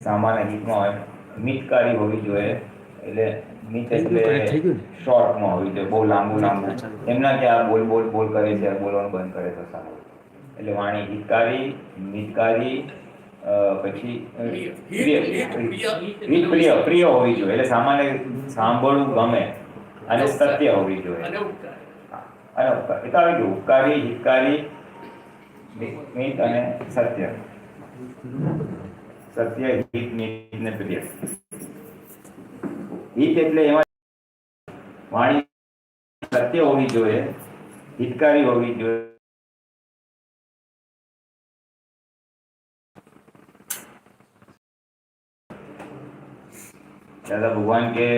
સામાન્ય ગીતમાં મિતકારી હોવી જોઈએ, એટલે મિત એટલે શોર્ટમાં હોવી જોઈએ, બહુ લાંબુ એમના કે આ બોલ બોલ બોલ કરે છે, બોલવાનું બંધ કરે તો સારું. એટલે વાણી હિતકારી, મિતકારી, પછી પ્રિય પ્રિય હોવી જોઈએ, એટલે સામાન્ય સાંભળવું ગમે અને સત્ય હોવી જોઈએ. અને ઉપકારી, ઉપકારી, હિતકારી, મિત અને સત્ય. સત્ય, હિત, મિત ને પ્રિય. હિત એટલે એમાં વાણી સત્ય હોવી જોઈએ, હિતકારી હોવી જોઈએ. દાદા ભગવાન કે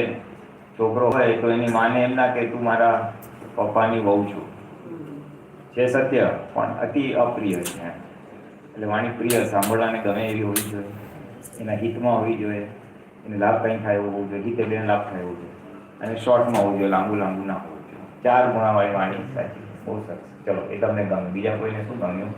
છોકરો હોય તો એની માને એમ ના કે તું મારા પપ્પાની વહુ છું, છે સત્ય પણ અતિ અપ્રિય છે. એટલે વાણી પ્રિય, સાંભળવાને ગમે એવી હોવી જોઈએ, એના હિતમાં હોવી જોઈએ, એને લાભ કંઈ થાય એવું હોવું જોઈએ, હિત એટલે એને લાભ થાય એવું જોઈએ, અને શોર્ટમાં હોવું જોઈએ, લાંબુ લાંબુ ના હોવું જોઈએ. 4 ગુણાવાળી વાણી સાચી. બહુ સરસ. ચલો, એ તમને ગમે. બીજા કોઈને શું ગમ્યું?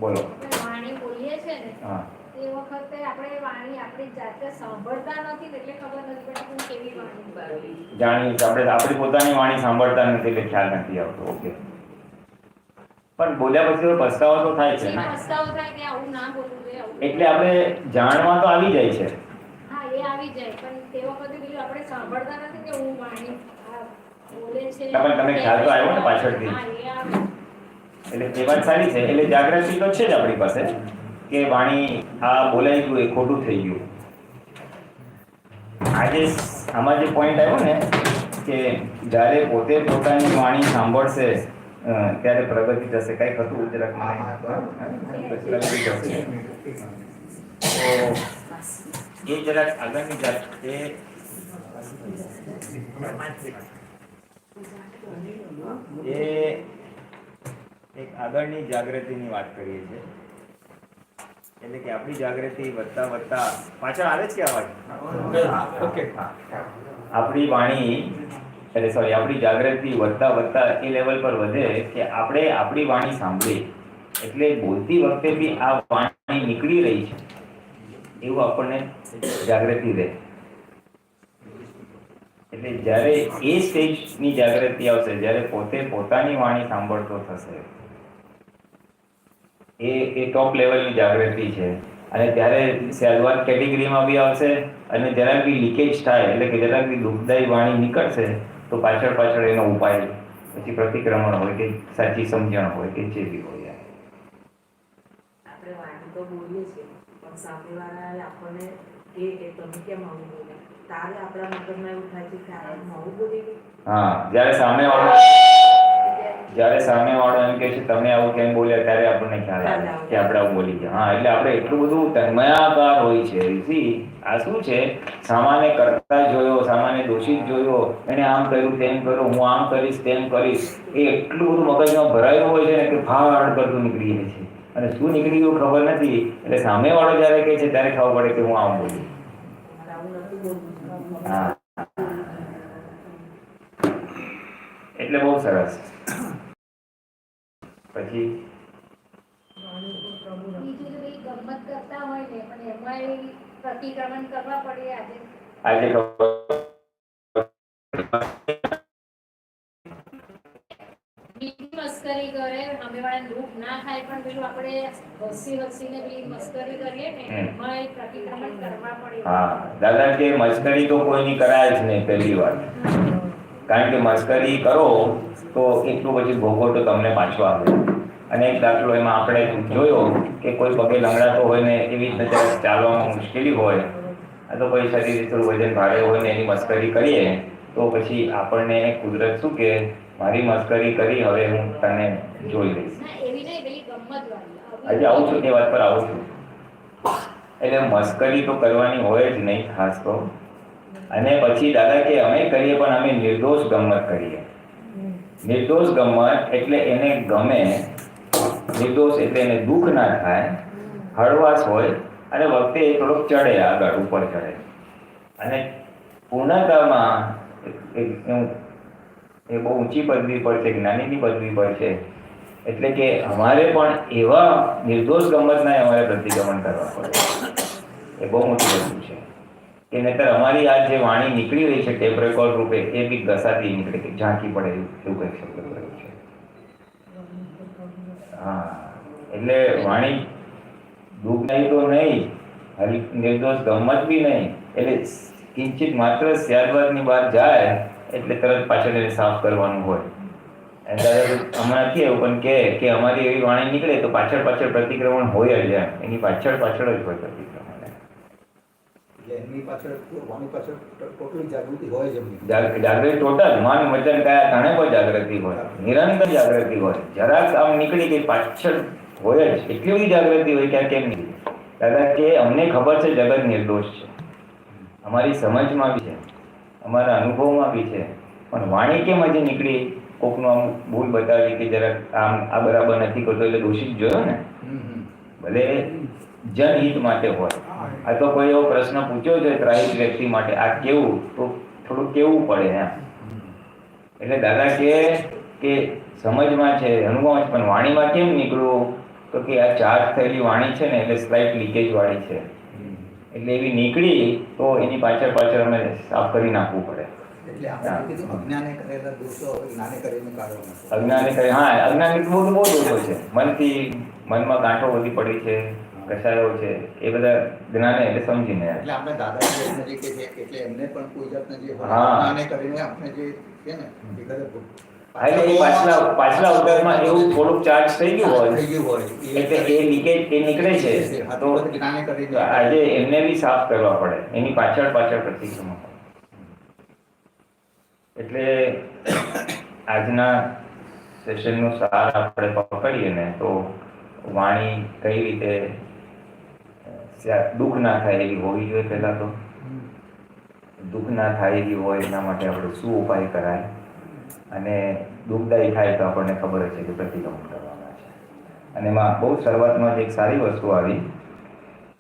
બોલો. વાણી બોલીએ છે ને, હા, એ વખતે આપણે વાણી આપણી જાતે સાંભળતા નથી, એટલે ખબર નથી પડતી કેવી વાણી બોલી. જાણીએ છીએ આપણે, આપણી પોતાની વાણી સાંભળતા નથી એટલે ખ્યાલ નથી આવતો. ઓકે. પણ બોલ્યા પછી પસ્તાવો તો થાય છે ને. પસ્તાવો થાય કે આવું ના બોલવું જોઈએ. એટલે આપણે જાણવા તો આવી જાય છે. હા, એ આવી જાય, પણ તે વખતે બીજું આપણે સાંભળતા નથી કે હું વાણી બોલે છે. પણ તમને ખ્યાલ તો આવ્યો ને પાછળથી. હા, એ આવે. એટલે એ વાત સારી છે. એટલે જાગૃતિ તો છે જ આપણી પાસે કે વાણી આ બોલાઈ ગયું, એ ખોટું થઈ ગયું. આજે આમાં જે પોઈન્ટ આવ્યો ને કે જ્યારે પોતે પોતાની વાણી સાંભળશે ત્યારે પ્રગતિ થશે. કઈ હતું જરાક પ્રગતિ થશે. તો એ જરાક આગળની જાત એ એક આગળની જાગૃતિની વાત કરીએ છીએ. એટલે કે આપણી જાગૃતિ વધતા વધતા પાછળ આવે છે કે અવાજ? ઓકે. આપણી વાણી એટલે સોરી આપણી જાગૃતિ વધતા વધતા એ લેવલ પર વધે કે આપણે આપણી વાણી સાંભળીએ, એટલે બોલતી વખતે બી આ વાણી નીકળી રહી છે એવું આપણને જાગૃતિ રહે. એટલે જ્યારે એ સ્ટેજની જાગૃતિ આવશે, જ્યારે પોતે પોતાની વાણી સાંભળતો થશે, એ ટોપ લેવલની જાગૃતિ છે. અને ત્યારે સહેલવાન કેટેગરીમાં બી આવશે, અને જરાક બી લીકેજ થાય એટલે કે જરાક બી દુઃખદાયી વાણી નીકળશે તો પાછળ પાછળ એનો ઉપાય પછી પ્રતિક્રમણ હોય કે સાચી સમજણ હોય કે જે બી હોય. આપણે વાણી તો બોલીએ છીએ, પણ સામેવાળા આપણને કે તમે કેમ આવું બોલ્યા, તારે આપણા મગજમાં એવું થાય છે કે આ આવું બોલી ગયું. હા, જ્યારે સામેવાળો એમ કે છે તમે આવું કેમ બોલ્યા, ત્યારે આપણને ખ્યાલ આવે કે આપણે આવું બોલી ગયા. હા, એટલે આપણે એટલું બધું તન્મયાકાર હોય છે. આ શું છે, સામાન્ય કરતા જોયો, સામાન્ય દોષિત જોયો, એને આમ કર્યું તેમ કર્યું, હું આમ કરીશ તેમ કરીશ, એ એટલું બધું મગજમાં ભરાયું હોય છે ને કે ફાડ કરતું નીકળી જાય છે. અને શું નીકળી ગયું ખબર નથી, એટલે સામેવાળો જ્યારે કહે છે ત્યારે ખબર પડે કે હું આમ બોલી. હા, એટલે બહુ સરસ. પછી બીજું તો ગમત કરતા હોય ને, પણ એમાં પ્રતિક્રમણ કરવા પડે. આજે મસ્કરી કરે, સામેવાળાને દુઃખ ના થાય, પણ પેલું આપણે હસીને પેલી મસ્કરી કરીએ ને, એમાં પ્રતિક્રમણ કરવા પડે. હા, દાદા કે મસ્કરી તો કોઈની કરાય જ નહીં પહેલી વાત. કારણ કે મસ્કરી કરો તો એટલું પછી ભોગવો તો તમને પાછો આવે. અને એક દાખલો એમાં આપણે જોયો કે કોઈ પગે લંગડાતો હોય ને એવી રીતે ચાલવામાં મુશ્કેલી હોય, તો કોઈ શરીર થોડું વજન ભારે હોય ને એની મસ્કરી કરીએ તો પછી આપણને કુદરત શું કે મારી મસ્કરી કરી, હવે હું તને જોઈ લઈશ. આજે આવું છું તે વાત પર આવું છું. એટલે મસ્કરી તો કરવાની હોય જ નહીં ખાસ તો. અને પછી દાદા કે અમે કરીએ પણ અમે નિર્દોષ ગમત કરીએ. નિર્દોષ ગમત એટલે એને ગમે, નિર્દોષ એટલે એને દુઃખ ના થાય, હળવાશ હોય, અને વખતે એ થોડોક ચડે, આગળ ઉપર ચડે. અને પૂર્ણતામાં એ બહુ ઊંચી પદવી પર છે, જ્ઞાનીની પદવી પર છે. એટલે કે અમારે પણ એવા નિર્દોષ ગમતના અમારે પ્રતિક્રમણ કરવા પડે. એ બહુ મોટી વસ્તુ છે કે નહીંતર અમારી આ જે વાણી નીકળી રહી છે ટેપ રેકોર્ડ રૂપે એ બી ઘસાતી નીકળે કે ઝાંકી પડે એવું કંઈક શબ્દ કર્યું છે. હા, એટલે વાણી દુઃખદાયી તો નહીં, નિર્દોષ ગમત બી નહીં, એટલે કિંચિત માત્ર સ્યાદવાદની બહાર જાય એટલે તરત પાછળ એને સાફ કરવાનું હોય. હમણાં નથી એવું પણ કે અમારી એવી વાણી નીકળે તો પાછળ પ્રતિક્રમણ હોય જ એમ, એની પાછળ જ હોય પ્રતિક્રમણ. એમની પાછળ વાણી પાછળ ટોટલી જાગૃતિ હોય જ એમની. જાગૃતિ ટોટલ મન વચન કયા ત્રણે પર જાગૃતિ હોય, નિરંતર જાગૃતિ હોય. જરાક આમ નીકળી ગઈ પાછળ હોય જ, એટલી બધી જાગૃતિ હોય કે કેમ નીકળી. દાદા કે અમને ખબર છે જગત નિર્દોષ છે, અમારી સમજમાં બી છે, અમારા અનુભવમાં બી છે, પણ વાણી કેમ હજી નીકળી? કોકનું આમ ભૂલ બતાવી કે જરાક આમ આ બરાબર નથી કરતો એટલે દોષિત જોયો ને, ભલે જનહિત માટે હોય. આ તો કોઈ એવો પ્રશ્ન પૂછ્યો છે ત્રાહિત વ્યક્તિ માટે, આ કેવું તો થોડું કેવું પડે એમ. એટલે દાદા કે સમજમાં છે, અનુભવમાં છે, પણ વાણીમાં કેમ નીકળવું? તો કે આ ચાર્જ થયેલી વાણી છે ને એટલે સ્લાઇટ લીકેજ વાળી છે, એટલે એવી નીકળી તો એની પાછળ અમે સાફ કરી નાખવું પડે. એટલે આપણે કીધું અજ્ઞાને કરેલા દોષો જ્ઞાને કરીને કાઢવાના. અજ્ઞાને કરે, હા, અજ્ઞાની બહુ દોષો છે. મનમાં ગાંઠો વધી પડી છે, કસાયો છે, એ બધા જ્ઞાને એટલે સમજીને. એટલે આપણે દાદાજી નજીક છે એટલે એમને પણ કોઈ જાતના જે હા. જ્ઞાને કરીને આપણે જે છે ને એ કરે એટલે એ પાછલા અવતારમાં એવું થોડુંક ચાર્જ થઈ ગયું હોય એટલે એ લીકેજ એ નીકળે છે તો જ્ઞાને કરીને આજે એમને બી સાફ કરવા પડે, એની પાછળ પ્રતિક્રમણ. એટલે આજના સેશનનો સાર આપણે પકડીએ ને તો વાણી કઈ રીતે દુઃખ ના થાય એવી હોવી જોઈએ. પહેલા તો દુઃખ ના થાય એવી હોય એના માટે આપણે શું ઉપાય કરાય, અને દુઃખદાયી થાય તો આપણને ખબર છે કે પ્રતિક્રમણ કરવાના છે. અને એમાં બહુ શરૂઆતમાં જ એક સારી વસ્તુ આવી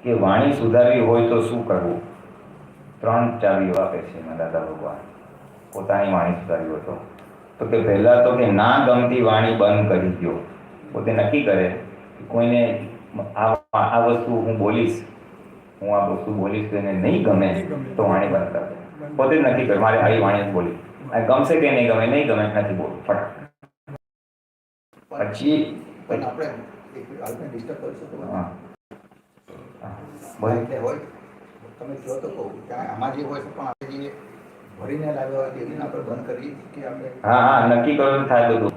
કે વાણી સુધારવી હોય તો શું કરવું. 3 ચાવીઓ આપે છે એમાં દાદા ભગવાન. પોતાની વાણી સુધારવી હોય તો કે પહેલાં તો કે ના ગમતી વાણી બંધ કરી દો. પોતે નક્કી કરે કે કોઈને આ વસ્તુ હું બોલીશ તો એને નહીં ગમે તો વાણી બંધ કરે. પોતે જ નક્કી કરે મારે આવી વાણી જ બોલી, આ ગમશે કે નહીં ગમે નથી બોલવું ફટાક. પછી પણ આપણે એક આલને ડિસ્ટર્બ કરશો તો હા એટલે હોય તમે કહો તો કહું કે આમાં જે હોય છે પણ આપણે જે ભરીને લાવ્યા હોય તેની આપણે બંધ કરી કે આપણે હા નક્કી કરો તો થાય બધું.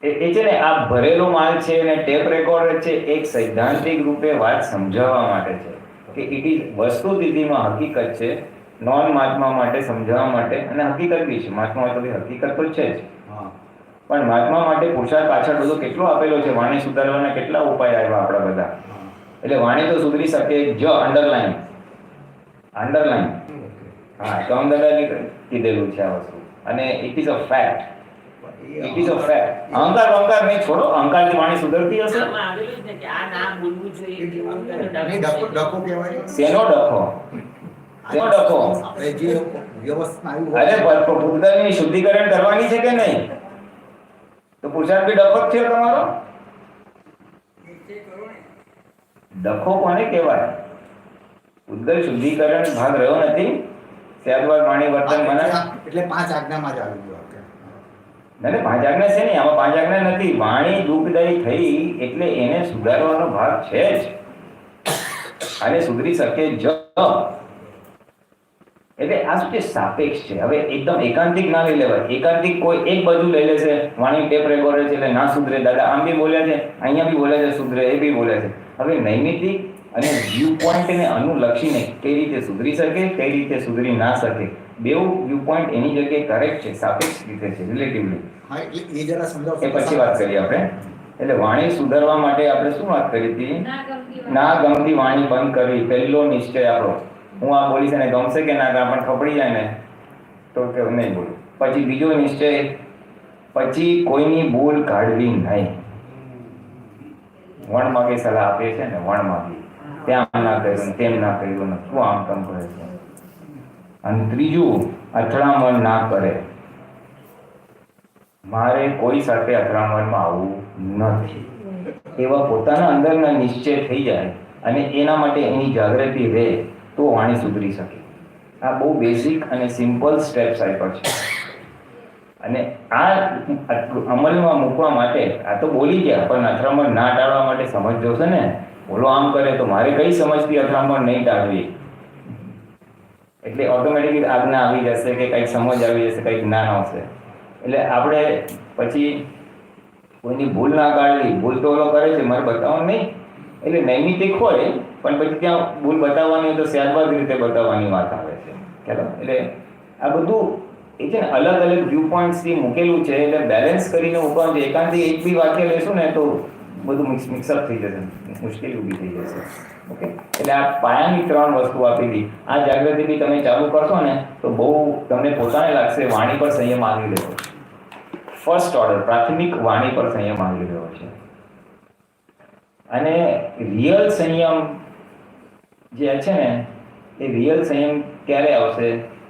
એ છે ને આ ભરેલો માલ છે ને ટેપ રેકોર્ડર છે, એક સૈદ્ધાંતિક રૂપે વાત સમજાવવા માટે છે કે ઇટ ઇઝ વસ્તુસ્થિતિમાં હકીકત છે, નોન મહાત્મા માટે સમજાવવા માટે. અને હકીકત બી છે, મહાત્મા હોય તો હકીકત તો છે જ, પણ મહાત્મા માટે પુરુષાર્થ પાછળ બધો કેટલો આપેલો છે. વાણી સુધારવાના કેટલા ઉપાય આવ્યા આપણા બધા. એટલે વાણી તો સુધરી શકે જ. અંડરલાઈન હા, કમ દાદાની કીધેલું છે આ વસ્તુ, અને ઇટ ઇઝ અ ફેક્ટ. અહંકાર નહીં, છોડો. અહંકારથી વાણી સુધરતી હશે? ડખો કહેવાય. શેનો ડખો? આપણે જે વ્યવસ્થા અરે ભૂતગલની શુદ્ધિકરણ કરવાની છે કે નહીં? તો પુરુષાર્થ બી ડખો જ છે તમારો. ડખો કોને કહેવાય? ઉદ્ગલ શુદ્ધિકરણ ભાગ રહ્યો નથી. ત્યારબાદ વાણી વર્તન મને એટલે 5 આજ્ઞામાં જ આવી ગયો. ના 5 આજ્ઞા છે નહીં, આમાં 5 આજ્ઞા નથી. વાણી દુઃખદાયી થઈ એટલે એને સુધારવાનો ભાગ છે જ, અને સુધરી શકે જ. એટલે આ શું છે? સાપેક્ષ છે. હવે એકદમ એકાંતિક ના લઈ લેવાય. એકાંતિક કોઈ એક બાજુ લઈ લેશે, વાણી ટેપ રેકોર્ડર છે એટલે ના સુધરે. દાદા આમ બી બોલ્યા છે, અહીંયા બી બોલ્યા છે, સુધરે, એ બી બોલ્યા છે. હવે નૈમિતિક અને વ્યૂ પોઈન્ટને અનુલક્ષીને કઈ રીતે સુધરી શકે, કઈ રીતે સુધરી ના શકે, બેઉ વ્યૂ પોઈન્ટ એની જગ્યાએ કરેક્ટ છે, સાપેક્ષ રીતે છે, રિલેટિવલી. હા, એ જરા સમજાવો. એ પછી વાત કરીએ આપણે. એટલે વાણી સુધારવા માટે આપણે શું વાત કરી હતી? ના ગમતી વાણી બંધ કરવી, પહેલો નિશ્ચય આપણો. હું આ બોલીશ અને ગમશે કે ના, પણ ખપડી જાય ને તો કે નહીં બોલું. પછી બીજો નિશ્ચય, પછી કોઈની ભૂલ કાઢવી નહીં. વણમાગી સલાહ આપે છે ને, વણમાગી ત્યાં ના કર્યું, તેમ ના કર્યું, શું આમ તેમ કરે છે. અને ત્રીજું, અથડામણ ના કરે. મારે કોઈ સાથે અથડામણમાં આવવું નથી, એવા પોતાના અંદરના નિશ્ચય થઈ જાય અને એના માટે એની જાગૃતિ રહે તો વાણી સુધરી શકે. આ બહુ બેઝિક અને સિમ્પલ સ્ટેપ્સ આપ્યા છે. અને આ અમલમાં મૂકવા માટે આ તો બોલી ગયા, પણ અથડામણ ના ટાળવા માટે સમજ જોશે ને. બોલો આમ કરે તો મારે કઈ સમજથી અથડામણ નહીં ટાળવી, એટલે ઓટોમેટિકલી આજ્ઞા આવી જશે કે કંઈક સમજ આવી જશે, કંઈક જ્ઞાન આવશે. એટલે આપણે પછી કોઈની ભૂલ ના કાઢવી. ભૂલ તો ઓલો કરે છે, મારે બતાવવાનું નહીં, એટલે નૈમિતિક હોય પણ પછી ત્યાં ભૂલ બતાવવાની હોય તો સહજવાદ રીતે બતાવવાની વાત આવે છે. ખ્યાલ? એટલે આ બધું એ છે ને અલગ અલગ વ્યૂ પોઈન્ટ્સથી મૂકેલું છે, એટલે બેલેન્સ કરીને મૂકવાનું છે. એકાંતથી એક બી વાક્ય લેશું ને તો બધું મિક્સઅપ થઈ જશે, મુશ્કેલી ઊભી થઈ જશે. ઓકે, એટલે આ પાયાની 3 વસ્તુ આપી હતી. આ જાગૃતિ બી તમે ચાલુ કરશો ને તો બહુ તમને પોતાને લાગશે વાણી પર સંયમ આવી રહ્યો છે. ફર્સ્ટ ઓર્ડર પ્રાથમિક વાણી પર સંયમ આવી રહ્યો છે. અને રિયલ સંયમ જે છે ને એ રિયલ સંયમ ક્યારે આવશે?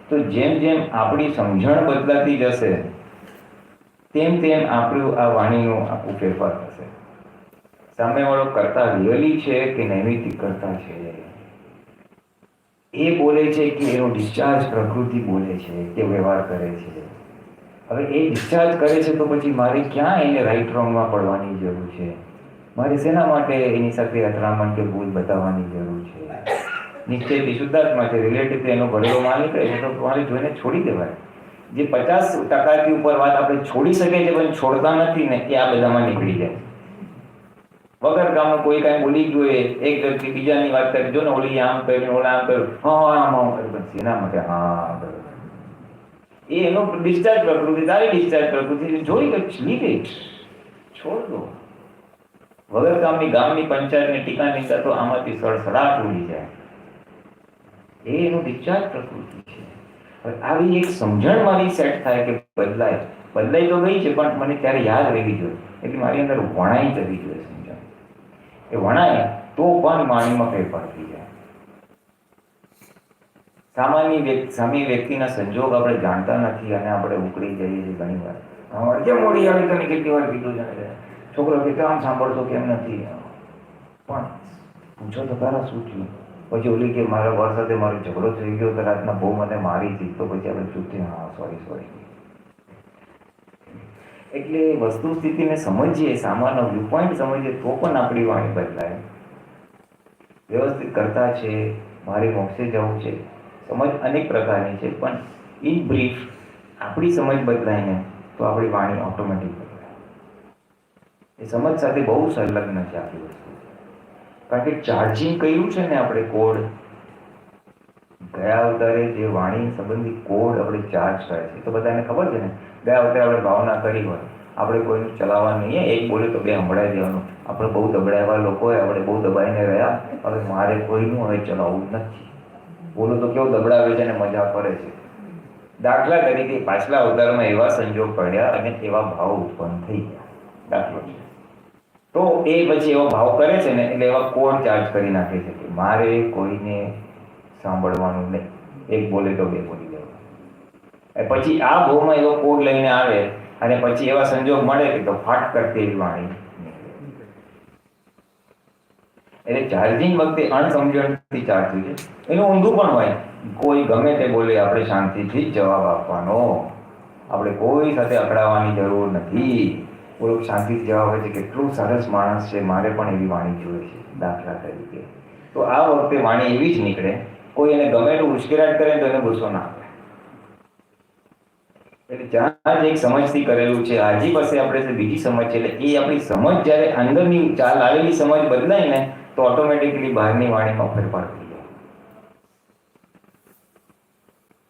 તો જેમ જેમ આપણી સમજણ બદલાતી જશે તેમ તેમ આપણું આ વાણીનું આખું ફેરફાર થશે. સામેવાળો કરતા રિયલી છે કે નૈમિતિક કરતા છે, એ બોલે છે કે એનો ડિસ્ચાર્જ પ્રકૃતિ બોલે છે કે વ્યવહાર કરે છે. હવે એ ડિસ્ચાર્જ કરે છે તો પછી મારે ક્યાં એને રાઈટ રોંગમાં પડવાની જરૂર છે? મારે શેના માટે એની સાથે અથડામણ કે ભૂલ બતાવવાની જરૂર છે? નિશ્ચયથી શુદ્ધાત્મા છે, રિલેટિવ એનો ભરેલો માલ નીકળે છે તો મારે જોઈને છોડી દેવાય. જે 50% ઉપર વાત આપણે છોડી શકીએ છીએ પણ છોડતા નથી ને, એ આ બધામાં નીકળી જાય. વગર કામનું કોઈ કાંઈ બોલી ગયું, એક વ્યક્તિ બીજાની વાત કરી, જો ને ઓલી આમ કર્યું, ઓલા આમ કર્યું, આમ કર્યું, એના માટે એ એનો ડિસ્ચાર્જ પ્રકૃતિ, તારી ડિસ્ચાર્જ પ્રકૃતિ જોઈ ગઈ, લીધ ગઈ, છોડ દો. વગર કામની ગામની પંચાયતની ટીકા નીકળે તો આમાંથી સડસડાટ ઉડી જાય. એ એનું ડિસ્ચાર્જ પ્રકૃતિ છે. આવી એક સમજણ મારી સેટ થાય કે બદલાય તો ગઈ છે પણ મને ત્યારે યાદ રહેવી જોઈએ, એટલે મારી અંદર વણાઈ જવી જોઈએ સમજણ. એ વણાય તો પણ વાણીમાં ફેરફાર થઈ જાય. સામે વ્યક્તિના સંજોગ આપણે જાણતા નથી અને આપણે ઉકળી જઈએ છીએ ઘણી વાર. કેમ મોડી આવી તને કેટલી વાર કીધું છે, છોકરો કે આમ સાંભળતો કેમ નથી, પણ પૂછો તો ખરા શું થયું? પછી ઓલી કે મારા વર સાથે મારો ઝઘડો થઈ ગયો તો રાતના બહુ મને મારી હતી, તો પછી આપણે ચૂપથી સોરી. એટલે વસ્તુ સ્થિતિને સમજીએ, સામાન્ય વ્યૂ પોઈન્ટ સમજીએ તો પણ આપણી વાણી બદલાય. વ્યવસ્થિત કરતા છે, મારે મોક્ષે જવું છે, સમજ અનેક પ્રકારની છે, પણ ઇન બ્રીફ આપણી સમજ બદલાય ને તો આપણી વાણી ઓટોમેટિક બદલાય. એ સમજ સાથે બહુ સંલગ્ન છે આપણી વસ્તુ. કારણ કે ચાર્જિંગ કર્યું છે ને આપણે કોડ, ગયા અવતારે જે વાણી સંબંધી કોડ આપણે ચાર્જ કરે છે તો બધાને ખબર છે ને. ગયા અવતારે આપણે ભાવના કરી હોય, આપણે કોઈનું ચલાવવાનું નહીં, એક બોલે તો 2 સંભળાઈ દેવાનું. આપણે બહુ દબડાયેલા લોકો હોય, આપણે બહુ દબાઈને રહ્યા, હવે મારે કોઈનું હવે ચલાવવું નથી. બોલો તો કેવું દબડાવે છે અને મજા કરે છે. દાખલા તરીકે પાછલા અવતારમાં એવા સંજોગ પડ્યા અને એવા ભાવ ઉત્પન્ન થઈ ગયા, દાખલો છે. તો એ પછી એવો ભાવ કરે છે ને એટલે એવા કોડ ચાર્જ કરી નાખે છે કે મારે કોઈને સાંભળવાનું નહીં, એક બોલે તો 2 બોલી દેવા. પછી આ ભાવમાં એવો કોડ લઈને આવે અને પછી એવા સંજોગ મળે કે તો ફાટ કરતી એવી વાણી. એટલે ચાર્જિંગ વખતે અણસમજણથી ચાર્જ થઈ છે. એનું ઊંધું પણ હોય, કોઈ ગમે તે બોલે આપણે શાંતિથી જ જવાબ આપવાનો, આપણે કોઈ સાથે અકળાવવાની જરૂર નથી. બોલો શાંતિથી જવાબ હોય છે, કેટલું સરસ માણસ છે, મારે પણ એવી વાણી જોઈએ છે, દાખલા તરીકે. તો આ વખતે વાણી એવી જ નીકળે. કોઈ એને ગમે એટલું ઉશ્કેરાટ કરે તો એને ગુસ્સો ના આવે. એટલે જ્યાં જ એક સમજથી કરેલું છે, આજી પાસે આપણે બીજી સમજ છે, એટલે એ આપણી સમજ જ્યારે અંદરની ચાલ આવેલી સમજ બદલાય ને તો ઓટોમેટિકલી બહારની વાણીમાં ફેરફાર થઈ જાય.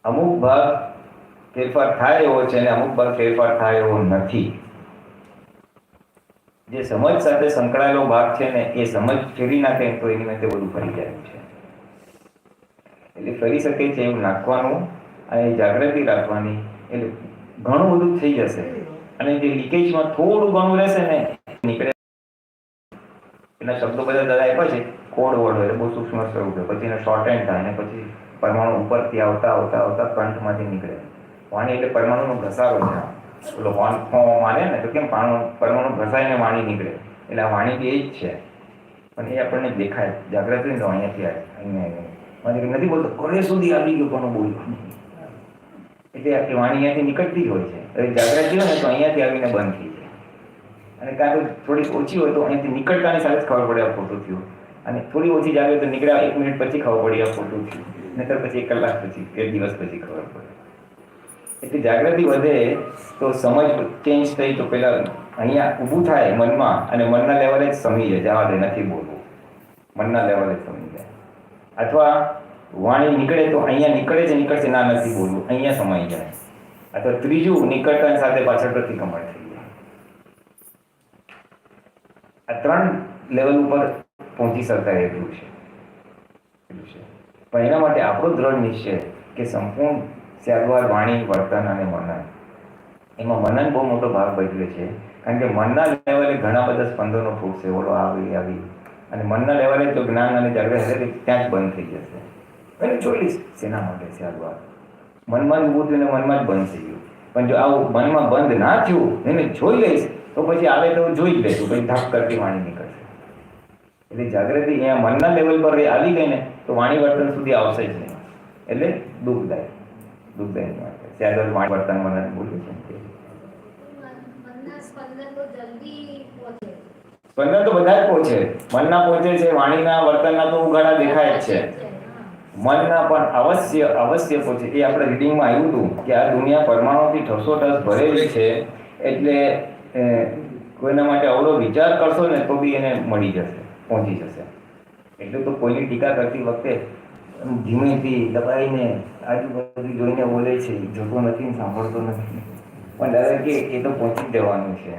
અમુક ભાગ ફેરફાર થાય એવો છે અને અમુક ભાગ ફેરફાર થાય એવો નથી. જે સમજ સાથે સંકળાયેલો ભાગ છે ને એ સમજ ફેરી નાખે તો એની માટે બધું ફરી જાય છે. એટલે ફરી શકે છે એવું નાખવાનું અને જાગૃતિ રાખવાની, એટલે ઘણું બધું થઈ જશે. અને જે લીકેજમાં થોડું ઘણું રહેશે ને નીકળે. એના શબ્દો બધા દાદા આપ્યા છે, કોડ વર્ડ હોય, બહુ સૂક્ષ્મ સ્વરૂપ હોય, પછી એને શોર્ટ હેન્ડ થાય અને પછી પરમાણુ ઉપરથી આવતા આવતા આવતા કંઠમાંથી નીકળે. વાણી એટલે પરમાણુનો ઘસારો છે. પેલો માને ને તો કેમ પરમાણુ ઘસાઈને વાણી નીકળે, એટલે આ વાણી બી એ જ છે. પણ એ આપણને દેખાય જાગ્રત હોય ને તો અહીંયાથી આવે અહીંયા મને નથી બોલતો કોને સુધી આવી ગયો કોનો બોલ્યો એટલે આપણી વાણી અહીંયાથી નીકળતી જ હોય છે. હવે જાગૃતિ હોય ને તો અહીંયાથી આવીને બંધ થઈ જાય અને કાં તો થોડીક ઓછી હોય તો અહીંયાથી નીકળતાની સાથે જ ખબર પડે આ ખોટું થયું અને થોડી ઓછી જાગે તો નીકળ્યા 1 મિનિટ પછી ખબર પડી આ ખોટું થયું નહીતર પછી 1 કલાક પછી કે દિવસ પછી ખબર પડે. એટલે જાગૃતિ વધે તો સમજ ચેન્જ થઈ તો પેલા અહીંયા ઊભું થાય મનમાં અને મનના લેવલે જ સમજી જાય જવા દે નથી બોલવું મનના લેવલે જ સમજી જાય અથવા વાણી નીકળે તો અહીંયા નીકળશે ના નથી બોલવું અહીંયા સમાઈ જાય અથવા ત્રીજું નીકળતા સાથે પાછળ પ્રતિક્રમણ થઈ જાય. આ 3 લેવલ ઉપર પહોંચી શકાય એટલું છે. પણ એના માટે આપણો દ્રઢ નિશ્ચય કે સંપૂર્ણ સ્યાદ્વાર વાણી વર્તન અને મનન એમાં મનન બહુ મોટો ભાગ ભજવે છે કારણ કે મનના લેવલે ઘણા બધા સ્પંદનો ફૂટશે ઓલો આવી અને મનના લેવલે તો જ્ઞાન અને જાગૃતિ ત્યાં જ બંધ થઈ જશે અને જોઈ લઈશ શેના માટે સ્યાદ્વાર મનમાં જ ઊભું થયું ને મનમાં જ બંધ થઈ ગયું પણ જો આવું મનમાં બંધ ના થયું એને જોઈ લઈશ તો પછી આવે તો જોઈ જ લઈશું પછી ધાપ કરતી વાણી નીકળશે. એટલે જાગૃતિ અહીંયા મનના લેવલ પર આવી ગઈ ને તો વાણી વર્તન સુધી આવશે જ નહીં એટલે દુઃખદાયક માટે સ્યાદ્વાર વાણી વર્તન મનન બોલ્યું છે. મનના સ્પંદન તો જલ્દી પહોંચે. સ્પંદન તો બધા જ પહોંચે મનના પહોંચે છે વાણીના વર્તનના તો ઉઘાડા દેખાય જ છે મનના પણ અવશ્ય પહોંચે. એ આપણે રીડિંગમાં આવ્યું હતું કે આ દુનિયા પરમાણુથી ઠસોઠસ ભરેલી છે એટલે કોઈના માટે અવળો વિચાર કરશો ને તો બી એને મળી જશે પહોંચી જશે. એટલે તો કોઈની ટીકા કરતી વખતે ધીમેથી દબાઈને આજુબાજુ જોઈને બોલે છે જોતો નથી સાંભળતો નથી પણ દાદા કે એ તો પહોંચી જ જવાનું છે.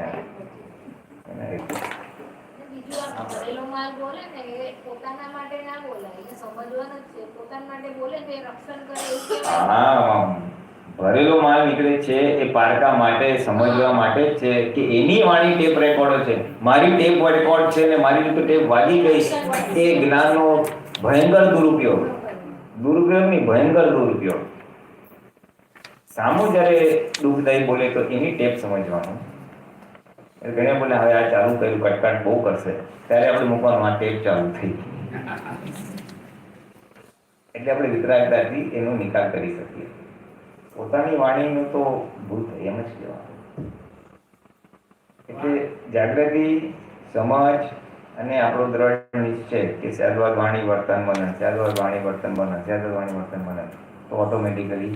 બીજું આ ભરેલો માલ બોલે ને એ પોતાના માટે ના બોલાય એને સમજવાનું જ છે પોતાના માટે બોલે ને એ રક્ષણ કરે એવું કહેવાય. હા ભરેલો માલ નીકળે છે એ પારકા માટે સમજવા માટે જ છે કે એની વાણી ટેપ રેકોર્ડો છે મારી ટેપ રેકોર્ડ છે ને મારી તો ટેપ વાગી ગઈ એ જ્ઞાનનો ભયંકર દુરુપયોગ નહીં ભયંકર દુરુપયોગ. સામું જ્યારે દુઃખદાયી બોલે તો એની ટેપ સમજવાનું એટલે ઘણા બોલે હવે આ ચાલુ કર્યું કટકાટ બહુ કરશે ત્યારે આપણે મૂકવાનું આ ટેપ ચાલુ થઈ એટલે આપણે વિતરાગતાથી એનો નિકાલ કરી શકીએ. પોતાની વાણીનું તો ભૂલ થઈ એમ જ કહેવાનું. એટલે જાગૃતિ સમજ અને આપણો દ્રઢ નિશ્ચય કે સ્યાદ્વાર વાણી વર્તન મનન સ્યાદ્વાર વાણી વર્તન મનન સ્યાદ્વાર વાણી વર્તન મનન તો ઓટોમેટિકલી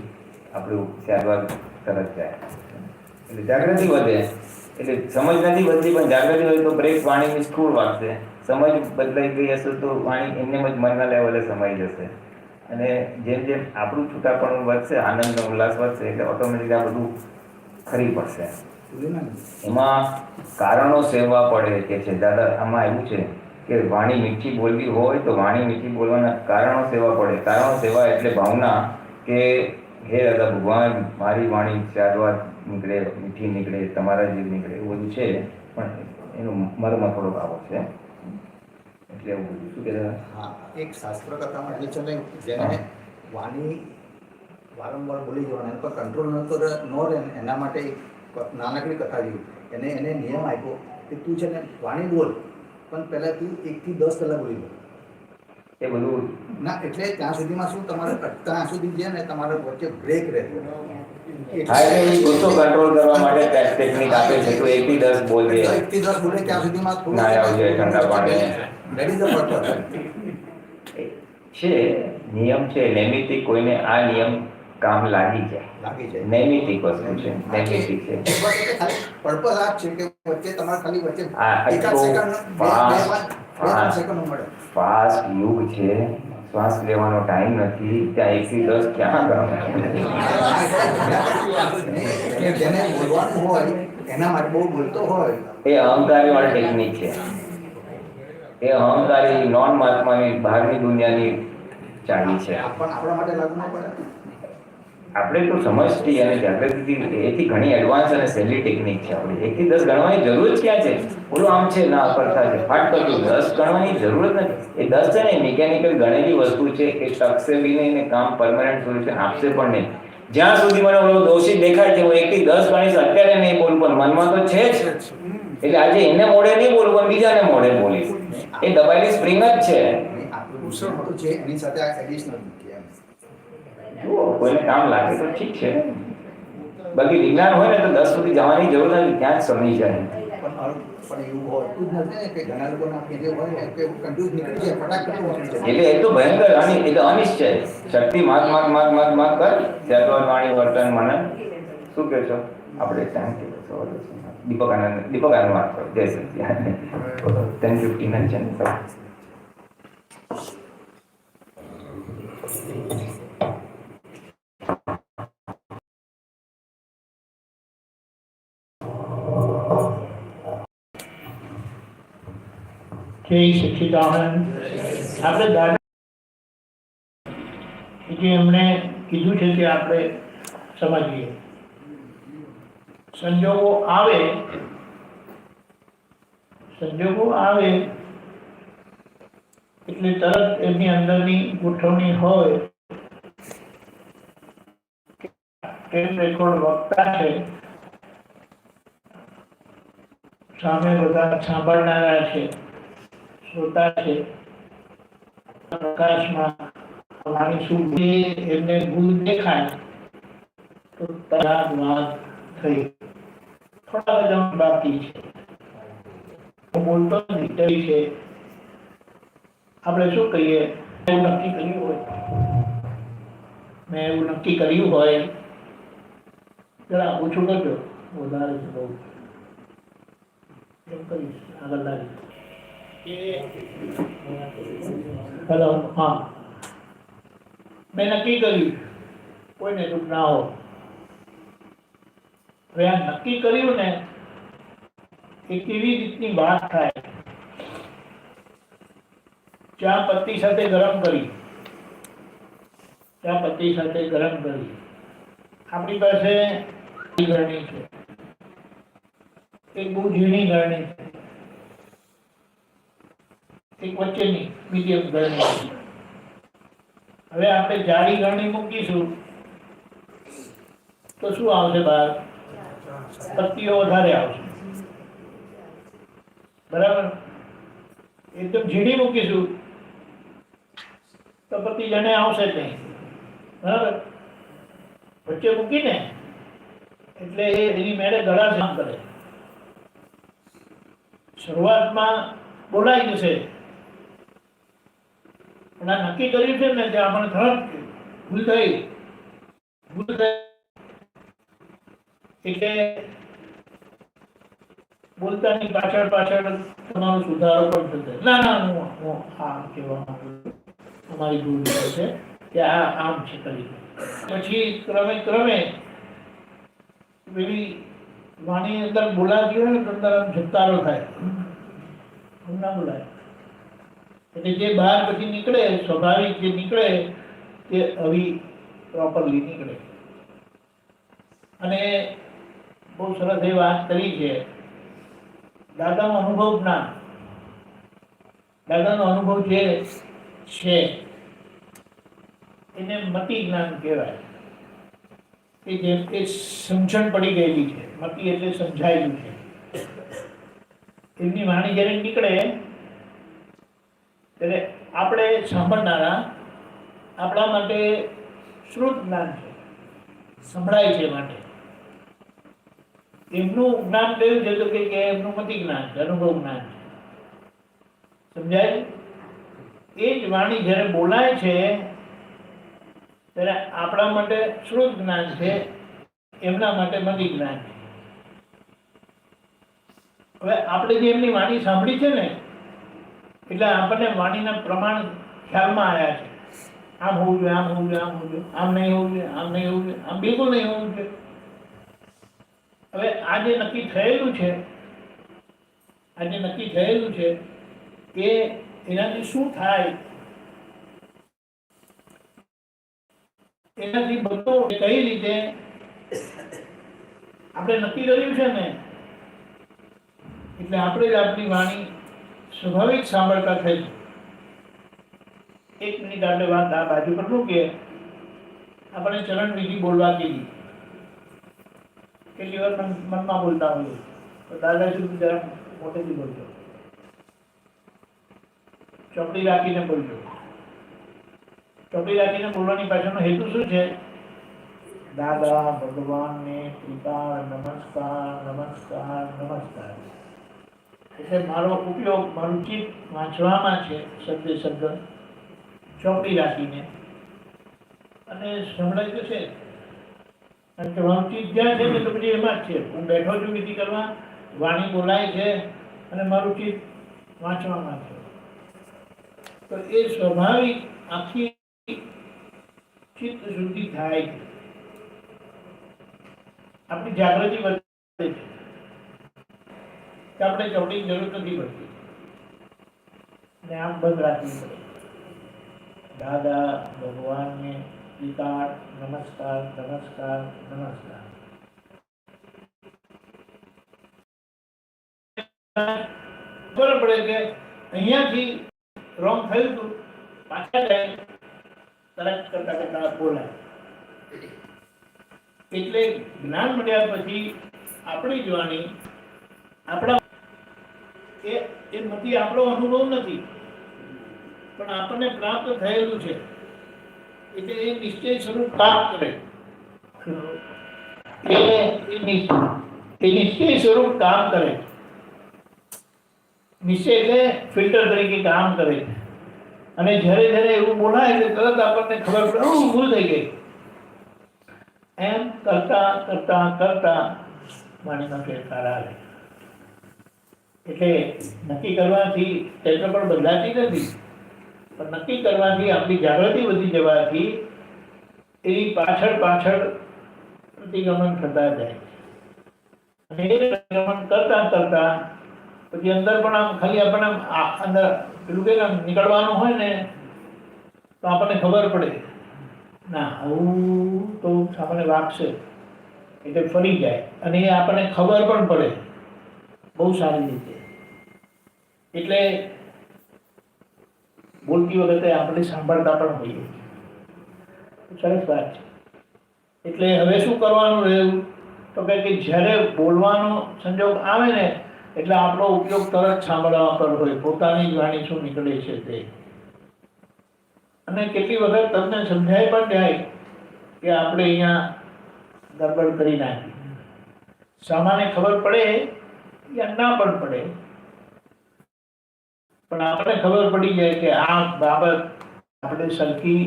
આપણું સ્યાદ્વાર તરત જાય એટલે જાગૃતિ વધે. એટલે સમજ નથી વધતી પણ જાગૃતિ હોય તો બ્રેક વાણીની સ્થૂળ વાગશે. સમજ બદલાઈ ગઈ હશે તો વાણી એમને જ મનના લેવલે સમાઈ જશે અને જેમ જેમ આપણું છૂટાપણું વધશે આનંદનો ઉલ્લાસ વધશે એટલે ઓટોમેટિક આ બધું ખરી પડશે. એમાં કારણો સેવવા પડે કે છે દાદા આમાં એવું છે કે વાણી મીઠી બોલવી હોય તો વાણી મીઠી બોલવાના કારણો સેવા પડે. કારણો સેવા એટલે ભાવના કે હે દાદા ભગવાન મારી વાણી સ્યાદ્વાર નીકળે મીઠી નીકળે તમારા જેવી નીકળે એવું બધું છે પણ એનો મર્મ થોડોક આવો છે એટલે એવું બધું શું કહેતા. હા એક શાસ્ત્ર કથામાં એટલે છે ને જેને વાણી વારંવાર બોલી જવાના એના પર કંટ્રોલ ન રહે ને એના માટે એક નાનકડી કથા જેવી એને નિયમ આપ્યો કે તું છે ને વાણી બોલ પણ પહેલાં તું 1 થી 10 કલાક બોલી બોલ એ બધું ના એટલે ત્યાં સુધીમાં શું તમારે ત્યાં સુધી છે ને તમારે વચ્ચે બ્રેક રહેતો. હા એટલે એ ગુસ્સો કંટ્રોલ કરવા માટે ટેકનિક આપે છે તો 1 થી 10 બોલ દે 1 થી 10 બોલે ત્યાં સુધીમાં થોડું ના આવજે ઠંડા પાણી that is the purpose. છે નિયમ છે નૈમિતિક કોઈને આ નિયમ કામ લાગી લાગી જાય જાય. નૈમિતિક વસ્તુ છે નૈમિતિક છે પર્પઝ આ છે કે વચ્ચે તમારે ખાલી વચ્ચે આ એકાદ સેકન્ડ બે સેકન્ડ મળે. ફાસ્ટ યુગ છે શ્વાસ લેવાનો ટાઈમ નથી ત્યાં 1 થી 10 ક્યાં ગણવા. કે જેને બોલવાનું હોય એના માટે બહુ બોલતો હોય એ અહંકારી વાળી ટેકનિક છે. એ અહંકારી નોન મહાત્માની બહારની દુનિયાની ચાલી છે. આપણા માટે લાગુ ન પડે. આપણે તો સમજથી અને જાગૃતિથી એથી ઘણી એડવાન્સ અને સહેલી ટેકનિક છે. આપણે 1 થી 10 ગણવાની જરૂર જ ક્યાં છે? બોલો આમ છે ના કરતા છે ફાટ કરતું 10 ગણવાની જરૂર જ નથી. એ 10 છે ને મિકેનિકલ ગણેલી વસ્તુ છે એ ટકશે બી નહીં ને કામ પરમાનન્ટ સોલ્યુશન આપશે પણ નહીં. જ્યાં સુધી મને ઓલો દોષિત દેખાય છે હું 1 થી 10 ગણીશ અત્યારે નહીં બોલું પણ મનમાં તો છે જ એટલે આજે એને મોડે નહીં બોલવું પણ બીજાને મોડે બોલીશ. એ દબાયેલી સ્પ્રિંગ જ છે. નહીં, આપણું વિજ્ઞાન તો છે, એની સાથે આ એડિશનલ મૂકીએ એમ. જુઓ, કોઈને કામ લાગે તો ઠીક છે, બાકી વિજ્ઞાન હોય ને તો 10 સુધી જવાની જરૂર નથી, ત્યાં જ સમજી જાય. પણ એવું હોતું જ નથી ને કે ઘણા લોકોના જે હોય ને કે કન્ફ્યુઝ નીકળી જાય, ફટાફટ નીકળી જાય. એટલે એ તો ભયંકર એટલે અનિશ્ચય શક્તિ માગ માગ માગ માગ માગ કર ત્યારબાદ વાણી વર્તન મને શું કહે છો આપણે દીપક આનંદ વાત કરો. જય સચિદાનંદ. 10:59 છે ને. જય સચ્ચિદાનંદ. આપણે દાદા જે એમણે કીધું છે કે આપણે સમજીએ. સંજોગો આવે એટલે તરત એમની અંદરની ગોઠવણી હોય ટેપ રેકોર્ડ વક્તા છે, સામે બધા સાંભળનારા છે, શ્રોતા છે, પ્રકાશમાં વાણી શુદ્ધિ એમને ભૂલ દેખાય તો તરત વાત થઈ. થોડા બધા બાકી છે, હું બોલતો નથી છે. આપણે શું કહીએ, એવું નક્કી કર્યું હોય, મેં એવું નક્કી કર્યું હોય, જરા ઓછું કરજો, વધારે છે બહુ એમ કરીશ આગળ લાગી. હેલો, હા, મેં નક્કી કર્યું કોઈને દુઃખ ના હો. હવે આ નક્કી કર્યું ને એ કેવી રીતની વાત થાય. ચા પત્તી સાથે ગરમ કરી, આપણી પાસે ગરણી છે, એક બહુ ઝીણી ગરણી છે, એક વચ્ચેની મીડિયમ ગરણી છે. હવે આપણે જાડી ગરણી મૂકીશું તો શું આવશે બહાર? પત્તીઓ વધારે આવશે, બરાબર. એકદમ ઝીણી મૂકીશું તો પત્તી જણે આવશે જ નહીં, બરાબર. વચ્ચે મૂકીને એટલે એની મેળે ગળા કામ કરે. શરૂઆતમાં બોલાઈ જશે, પણ આ નક્કી કર્યું છે ને કે આપણે તરત ભૂલ થઈ એટલે બોલતાની પાછળ તમારો સુધારો પણ થશે. ના હું આમ કહેવા માંગુ છું, અમારી ભૂલ છે કે આ આમ છે કરી. પછી ક્રમે પેલી વાણી અંદર બોલાતી હોય ને તો અંદર આમ ઝબકારો થાય, ના બોલાય. એટલે જે બહાર પછી નીકળે, સ્વાભાવિક જે નીકળે તે આવી પ્રોપરલી નીકળે. અને બહુ સરસ એ વાત કરી છે દાદાનો અનુભવ જ્ઞાન. દાદાનો અનુભવ જે છે એને મતિ જ્ઞાન કહેવાય. કે જેમ કે સમજણ પડી ગયેલી છે, મતિ એટલે સમજાયેલું છે. એમની વાણી જ્યારે નીકળે ત્યારે આપણે સાંભળનારા આપણા માટે શ્રુત જ્ઞાન છે, સંભળાય છે માટે. એમનું જ્ઞાન કયું છે તો કે એમનું મતિ જ્ઞાન છે, અનુભવ જ્ઞાન છે. સમજાય? એ જ વાણી જ્યારે બોલાય છે ત્યારે આપણા માટે શ્રુત જ્ઞાન છે, એમના માટે મતિ જ્ઞાન છે. હવે આપણે જે એમની વાણી સાંભળી છે ને એટલે આપણને વાણીના પ્રમાણ ખ્યાલમાં આવ્યા છે. આમ હોવું જોઈએ, આમ હોવું જોઈએ, આમ હોવું જોઈએ, આમ નહીં હોવું જોઈએ, આમ નહીં હોવું જોઈએ, આમ બિલકુલ નહીં હોવું જોઈએ. હવે આ જે નક્કી થયેલું છે કે એનાથી શું થાય, એનાથી બધું કઈ રીતે આપણે નક્કી કર્યું છે ને એટલે આપણે જ આપણી વાણી સ્વાભાવિક સાંભળતા થઈશું. 1 મિનિટ આપણે વાત આ બાજુ પર મૂકીએ. આપણે ચરણ વિધિ બોલવા કીધી, કેટલી વાર મનમાં બોલતા હોઈએ તો દાદા શું જરા મોટેથી બોલજો, ચોપડી રાખીને બોલજો. ચોપડી રાખીને બોલવાની પાછળનો હેતુ શું છે? દાદા ભગવાનને કૃપા, નમસ્કાર નમસ્કાર નમસ્કાર. એટલે મારો ઉપયોગ મારું ચિત્ત વાંચવામાં છે, શબ્દે શબ્દ ચોપડી રાખીને, અને સંભળાય તો છે કારણ કે મારું ચિત્ત જ્યાં છે ને તો પછી એમાં જ છે. હું બેઠો છું વિધિ કરવા, વાણી બોલાય છે અને મારું ચિત્ત વાંચવામાં છે. તો એ સ્વાભાવિક આખી ચિત્ત શુદ્ધિ થાય છે, આપણી જાગૃતિ વધે છે, કે આપણે ચોપડીની જરૂર નથી પડતી. અને આમ બંધ રાખવી પડે. દાદા ભગવાનને વિકાર, નમસ્કાર નમસ્કાર નમસ્કાર. ખબર પડે કે અહીંયાથી રોંગ થયું હતું, પાછા જાય કરેક્ટ કરતા કરતા બોલાય. એટલે જ્ઞાન મળ્યા પછી આપણી જ વાણી આપણા એ નથી, આપણો અનુભવ નથી, પણ આપણને પ્રાપ્ત થયેલું છે. એટલે એ નિશ્ચય સ્વરૂપ કામ કરે. એ નિશ્ચય સ્વરૂપ કામ કરે. નિશ્ચય એટલે ફિલ્ટર તરીકે કામ કરે. અને જ્યારે જ્યારે એવું બોલાય એટલે તરત આપણને ખબર પડે, ભૂલ થઈ ગઈ. એમ કરતા કરતા કરતા વાણીમાં ફેરફાર આવે. એટલે નક્કી કરવાથી ક્ષેત્ર પણ બદલાતી નથી, પણ નક્કી કરવાથી આપણી જાગૃતિ વધી જવાથી એની પાછળ પાછળ પ્રતિગમન થતા જાય. અને એ પ્રતિગમન કરતા કરતા પછી અંદર પણ આમ ખાલી આપણને અંદર પેલું કે નીકળવાનું હોય ને તો આપણને ખબર પડે, ના આવું તો આપણને વાગશે, એટલે ફરી જાય. અને એ આપણને ખબર પણ પડે બહુ સારી રીતે. એટલે બોલતી વખતે આપણે સાંભળતા પણ હોઈએ. સરસ વાત છે. એટલે હવે શું કરવાનું રહ્યું તો કે જ્યારે બોલવાનો સંજોગ આવે ને એટલે આપણો ઉપયોગ તરત સાંભળવા પર હોય, પોતાની જ વાણી શું નીકળે છે તે. અને કેટલી વખત તમને સમજાય પણ જાય કે આપણે અહીંયા ગડબડ કરી નાખી. સામાન્ય ખબર પડે યા ના પણ પડે, પણ આપણે ખબર પડી જાય કે આ બાબત આપણે સરખી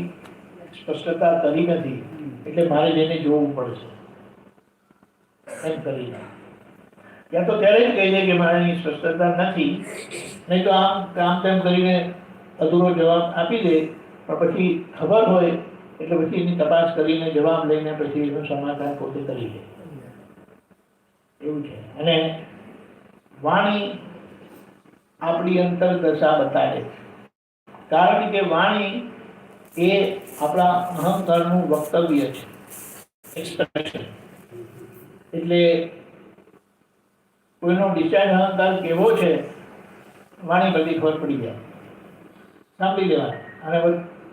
સ્પષ્ટતા કરી નથી, એટલે મારે જઈને જોવું પડશે એમ કરીને. યા તો ત્યારે જ કહી દે કે મારી સ્પષ્ટતા નથી, નહીં તો આમ તેમ કરીને અધૂરો જવાબ આપી દે. પણ પછી ખબર હોય એટલે પછી એની તપાસ કરીને જવાબ લઈને પછી એનું સમાધાન પોતે કરી દે. એવું છે. અને વાણી આપણી અંતરદશા બતાવે, કારણ કે વાણી એ આપણા અહંકારનું વક્તવ્ય છે, એક્સપ્રેશન. એટલે કોઈનો ડિસ્ચાર્જ અહંકાર કેવો છે વાણી બધી ખબર પડી જાય, સાંભળી લેવાનું. અને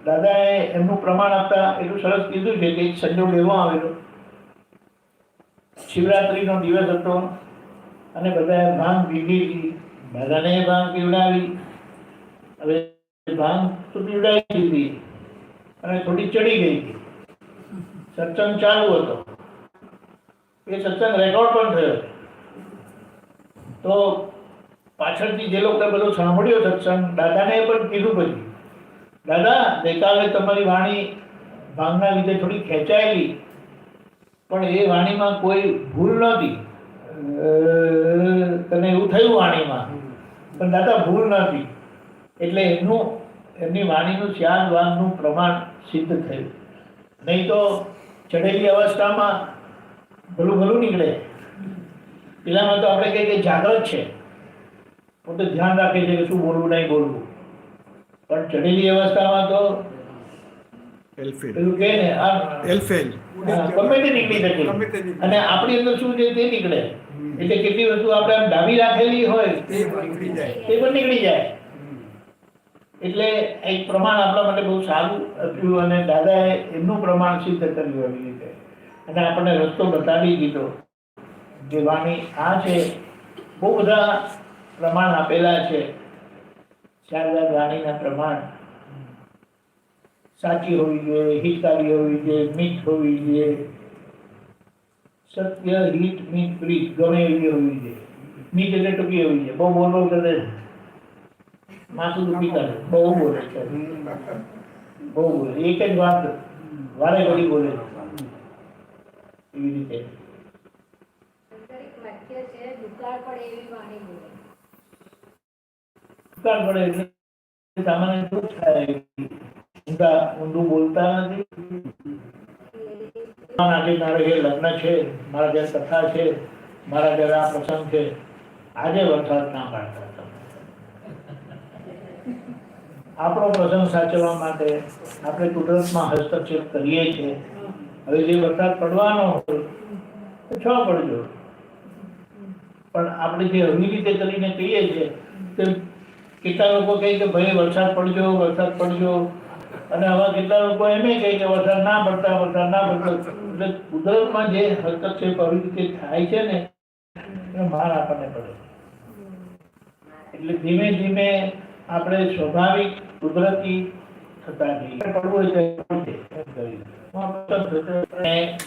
દાદાએ એમનું પ્રમાણ આપતા એટલું સરસ કીધું છે કે એક સંજોગ એવો આવેલો, શિવરાત્રીનો દિવસ હતો અને બધાએ ભાંગ પીધી હતી. દાદાને ભાંગ પીવડાવી. હવે ભાંગ તો પીવડાવી દીધી અને થોડી ચડી ગઈ હતી. સત્સંગ ચાલુ હતો, એ સત્સંગ રેકોર્ડ પણ થયો. તો પાછળથી જે લોકોએ બધો સાંભળ્યો સત્સંગ, દાદાને પણ કીધું પછી, દાદા ગઈકાલે તમારી વાણી ભાંગના લીધે થોડી ખેંચાયેલી, પણ એ વાણીમાં કોઈ ભૂલ નહોતી. તને એવું થયું વાણીમાં, પણ દાદા ભૂલ નથી. એટલે એમની વાણીનું શ્યાદવાનનું પ્રમાણ સિદ્ધ થયું. નહીં તો ચઢેલી અવસ્થામાં ભલું ભલું નીકળે. પેલામાં તો આપણે કહીએ કે જાગૃત છે, પોતે ધ્યાન રાખે છે કે શું બોલવું નહીં બોલવું, પણ ચઢેલી અવસ્થામાં તો પેલું કહે ને ગમે તે નીકળી શકે. અને આપણી અંદર શું છે તે નીકળે. એટલે કેટલી વસ્તુ આપણે આમ ડાબી રાખેલી હોય તે પણ નીકળી જાય. એટલે એક પ્રમાણ આપણા માટે બહુ સારું હતું અને દાદાએ એમનું પ્રમાણ સિદ્ધ કર્યું એવી રીતે. અને આપણને રસ્તો બતાવી દીધો કે વાણી આ છે બહુ બધા પ્રમાણ આપેલા છે. શારદા વાણીના પ્રમાણ સાચી હોવી જોઈએ, હિતકારી હોવી જોઈએ, મીઠ હોવી જોઈએ, સત્ય હિત મીઠ પ્રીત ગમે એવી હોવી જોઈએ. મીઠ એટલે ટૂંકી હોવી જોઈએ. બહુ બોલવો કરે માથું દુખી કરે, બહુ બોલે છે, બહુ બોલે, એક જ વાત વારે ઘડી બોલે એવી રીતે. એક વાક્ય છે, દુકાળ પડે એવી વાણી બોલે. દુકાળ પડે એટલે સામાન્ય શું થાય? ઊંધું બોલતા નથી. આજે મારે ઘેર લગ્ન છે, મારા ઘેર કથા છે, મારા ઘેર આ પ્રસંગ છે, આજે વરસાદ ના પાડતા તમે. આપણો પ્રસંગ સાચવવા માટે આપણે કુદરતમાં હસ્તક્ષેપ કરીએ છીએ. હવે જે વરસાદ પડવાનો હોય તો છ પડજો, પણ આપણે જે આવી રીતે કરીને કહીએ છીએ તે કેટલા લોકો કહે કે ભાઈ વરસાદ પડજો, વરસાદ પડજો, અને આવા કેટલા લોકો એમ કહે કે વરસાદ ના પડતા, વરસાદ ના પડતો. એટલે કુદરતમાં જે હસ્તક્ષેપ આવી રીતે થાય છે ને એનો માર આપણને પડે. એટલે ધીમે ધીમે આપણે સ્વાભાવિક કુદરતી થતા જઈએ. પડવું હોય તો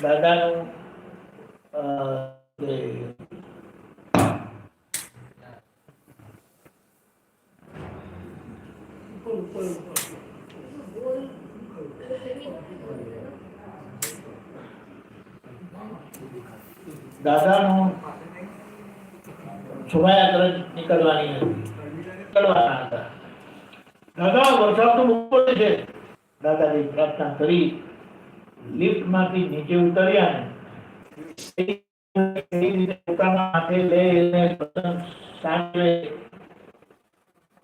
દાદાનું દાદાનું શોભાયાત્રા નીકળવાની હતી, નીકળવાના હતા. દાદા વરસાદ તો બહુ પડે છે. દાદાજી પ્રાર્થના કરી લિફ્ટ માંથી નીચે ઉતર્યા ને પોતાના હાથે લઈને સાંજે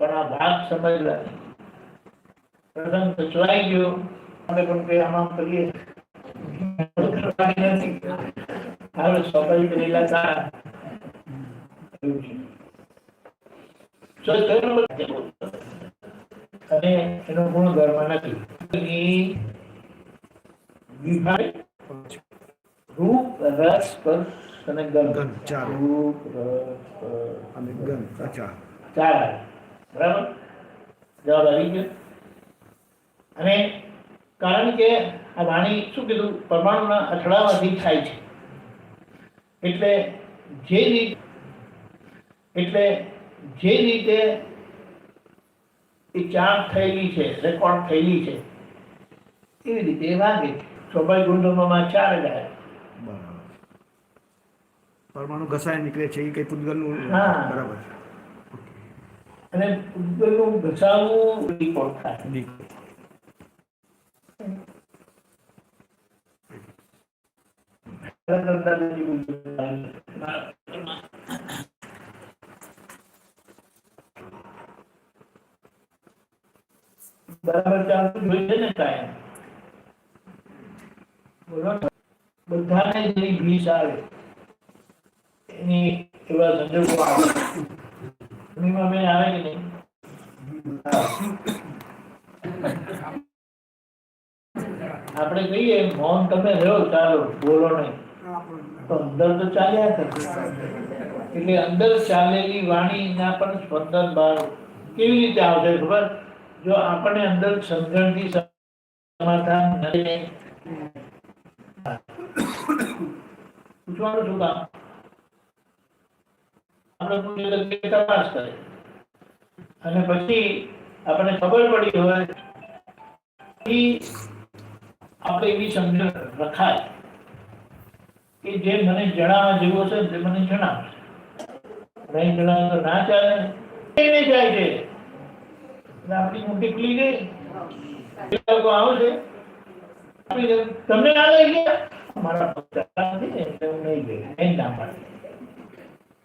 પણ આ ભાગ સમજલા પ્રસંગ સચવાઈ ગયો. આપણે પણ કઈ આમ કરીએ આપણે સ્વાભાવિક રહેલા સારા અને એનો ગુણ ઘરમાં નથી. રૂપ રસ સ્પર્શ અને ગંધ, રૂપ રસ અને ગંધ, ચાર બરાબર જવાબ આવી ગયો. અને કારણ કે આ વાણી શું કીધું પરમાણુના અથડાવાથી થાય છે. એટલે જે રીતે એ ચાર્જ થયેલી છે, રેકોર્ડ થયેલી છે, એવી રીતે એ વાગે. સ્વાભાવિક ગુણધર્મમાં ચાર જ આવે. પરમાણુ ઘસાય નીકળે છે એ કઈ પૂતગલનું બરાબર. અને પૂતગલનું ઘસાવું રેકોર્ડ થાય. બરાબર ચાલતું જોઈએ ને કાયમ. બધાને જેની ભીષ આવે એની એવા સંજોગો આવે. મેં આવે કે નહીં? આપણે કહીએ મૌન તમે રહ્યો, ચાલો બોલો નહીં, તો અંદર તો ચાલ્યા કરે. એટલે અંદર ચાલેલી વાણીના પણ સ્પંદન બહાર કેવી રીતે આવશે ખબર? જો આપણને અંદર સમજણથી સમાધાન નહીં પૂછવાનું શું કામ? આપણે તપાસ કરે અને પછી આપણને ખબર પડી હોય આપણે એવી સમજણ રખાય કે જે મને જણાવવા જેવું હશે તે મને જણાવશે. નહીં જણાવે તો ના ચાલે. જાય છે આપણી મોટી ખુલી ગઈ. લોકો આવશે તમને ના લઈ ગયા મારા નથી એટલે હું નહીં ગઈ, નહીં ના પાડી.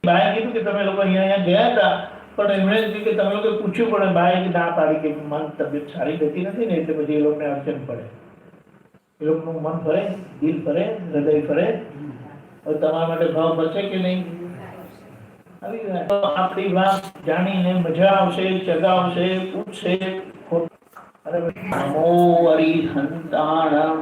બાએ કીધું કે તમે લોકો અહીંયા ગયા હતા, પણ એમણે કીધું કે તમે લોકો પૂછ્યું પણ બાએ ના પાડી કે મન તબિયત સારી થતી નથી ને એટલે પછી એ લોકોને અડચણ પડે. એ લોકોનું મન ફરે, દિલ ફરે, હૃદય ફરે. હવે તમારા માટે ભાવ બચે કે નહીં? આપણી વાત જાણીને મજા આવશે, ચગાવશે, પૂછશે. નમો અરિહંતાણમ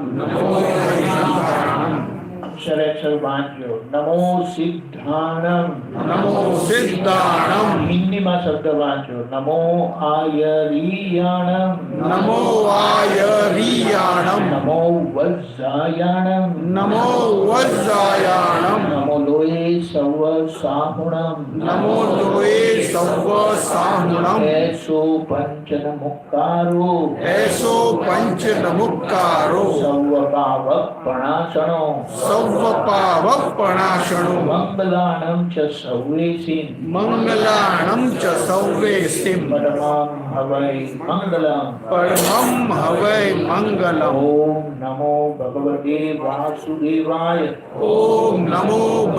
અક્ષરે વાંચ્યો. નમો સિદ્ધાણમ. નમો સિદ્ધાણમ. હિન્દીમાં શબ્દ વાંચ્યો. નમો આયરીયાણમ. નમો આયરીયાણમ. નમો વજ્જાયાણમ. નમો વજ્જાયાણમ. નમો લોએ સવ સાહુણમ. નમો લોએ સર્વ સાહુણમ. એસો પંચન મુક્કારો. એસો પંચ નમુક્કારો. સૌ પાવક પ્રણાશણો. સર્વ પાવક પ્રણાશણો. મંગલાણમ ચ સૌરેસિન. મંગલાણમ ચ સૌવેસિમ. પરમં હવૈ મંગલમ. પરમં હવૈ મંગલમ. ઓમ નમો ભગવતે વાસુદેવાય. ઓમ નમો